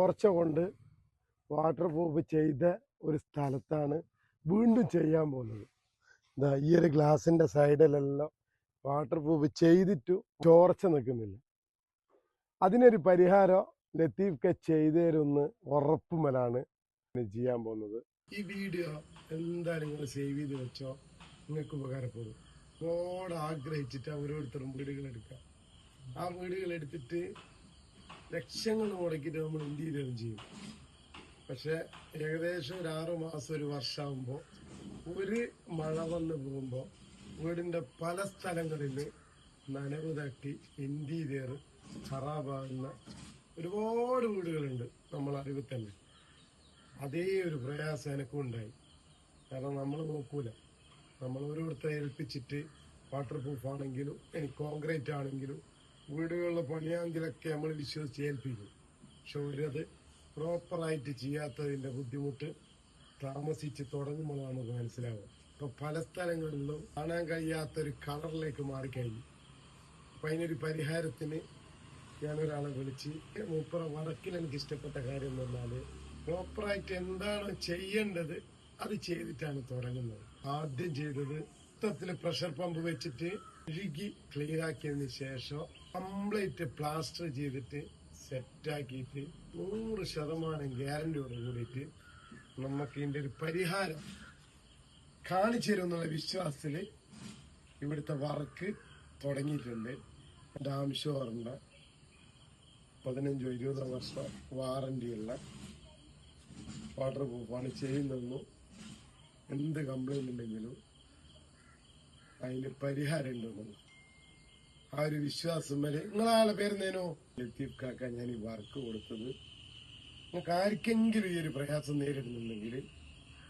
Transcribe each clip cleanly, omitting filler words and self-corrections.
ചോർച്ച കൊണ്ട് water proof ചെയ്ത ഒരു സ്ഥലത്താണ് വീണ്ടും ചെയ്യാൻ പോകുന്നത്. ഇതാ ഈ ഒരു ഗ്ലാസിൻ്റെ സൈഡിലെല്ലാം വാട്ടർ പ്രൂഫ് ചെയ്തിട്ടു ചോർച്ച നിൽക്കുന്നില്ല. അതിനൊരു പരിഹാരം ലത്തീഫ്ക്ക് ചെയ്തു തരുമെന്ന് ഉറപ്പുമലാണ് ചെയ്യാൻ പോകുന്നത്. ഈ വീഡിയോ എന്തായാലും നിങ്ങൾ സേവ് ചെയ്ത് വെച്ചോ, നിങ്ങൾക്ക് ഉപകാരപ്പെടും. ഒരുപാട് ആഗ്രഹിച്ചിട്ട് ഓരോരുത്തരും വീടുകൾ എടുക്കാം. ആ വീടുകൾ എടുത്തിട്ട് ലക്ഷങ്ങൾ മുടക്കിയിട്ട് നമ്മൾ ഇന്ത്യയിലും ചെയ്യും. പക്ഷെ ഏകദേശം ഒരു 6 മാസം, ഒരു വർഷമാകുമ്പോൾ ഒരു മഴ വന്ന് പോകുമ്പോൾ വീടിന്റെ പല സ്ഥലങ്ങളിൽ നനവ് തട്ടി ഇന്റീരിയർ ഖറാബാകുന്ന ഒരുപാട് വീടുകളുണ്ട് നമ്മളെ അറിവിൽ തന്നെ. അതേ ഒരു പ്രയാസം എനിക്കും ഉണ്ടായി. കാരണം നമ്മൾ നോക്കൂല, നമ്മൾ ഓരോരുത്തരെ ഏൽപ്പിച്ചിട്ട് വാട്ടർ പ്രൂഫ് ആണെങ്കിലും ഇനി കോൺക്രീറ്റ് ആണെങ്കിലും വീടുകളിലെ പണിയാങ്കിലൊക്കെ നമ്മൾ വിശ്വസിച്ച് ഏൽപ്പിക്കും. പക്ഷെ അവരത് പ്രോപ്പറായിട്ട് ചെയ്യാത്തതിന്റെ ബുദ്ധിമുട്ട് താമസിച്ച് തുടങ്ങുമ്പോഴാണ് നമുക്ക് മനസ്സിലാവുക. ഇപ്പൊ പല സ്ഥലങ്ങളിലും കാണാൻ കഴിയാത്തൊരു കളറിലേക്ക് മാറിക്കഴിഞ്ഞു. അപ്പൊ അതിനൊരു പരിഹാരത്തിന് ഞാനൊരാളെ വിളിച്ച് മൂപ്പറ വടക്കിൽ എനിക്ക് ഇഷ്ടപ്പെട്ട കാര്യം എന്ന് പറഞ്ഞാല് പ്രോപ്പറായിട്ട് എന്താണോ ചെയ്യേണ്ടത് അത് ചെയ്തിട്ടാണ് തുടങ്ങുന്നത്. ആദ്യം ചെയ്തത് മൊത്തത്തില് പ്രഷർ പമ്പ് വെച്ചിട്ട് കഴുകി ക്ലീൻ ആക്കിയതിന് ശേഷം കംപ്ലീറ്റ് പ്ലാസ്റ്റർ ചെയ്തിട്ട് സെറ്റാക്കിയിട്ട് 100% ഗ്യാരണ്ടിയോട് കൂടിയിട്ട് നമുക്ക് ഇതിന്റെ ഒരു പരിഹാരം കാണിച്ചു തരുമെന്നുള്ള വിശ്വാസത്തില് ഇവിടുത്തെ വർക്ക് തുടങ്ങിയിട്ടുണ്ട്. എന്റെ ആവശ്യം പറഞ്ഞ 15-20 വർഷം വാറന്റിയുള്ള വാട്ടർ പ്രൂഫാണ് ചെയ്യുന്നതെന്നും എന്ത് കംപ്ലൈന്റ് ഉണ്ടെങ്കിലും അതിന് പരിഹാരം ഉണ്ടെന്നും ആ ഒരു വിശ്വാസം വരെ. നിങ്ങളാളെ പേരുന്നേനോ ലത്തീഫ് കാക്ക ഞാൻ ഈ വർക്ക് കൊടുത്തത്. നിങ്ങൾക്ക് ആർക്കെങ്കിലും ഈ ഒരു പ്രയാസം നേരിടുന്നുണ്ടെങ്കിൽ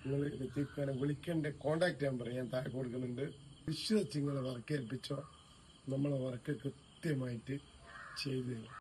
നിങ്ങൾ ലത്തീഫ് ഖാനെ വിളിക്കേണ്ട കോണ്ടാക്ട് നമ്പർ ഞാൻ താഴെ കൊടുക്കുന്നുണ്ട്. വിശ്വസിച്ച് നിങ്ങളെ വർക്ക് ഏൽപ്പിച്ചോ, നമ്മളെ വർക്ക് കൃത്യമായിട്ട് ചെയ്തു തരും.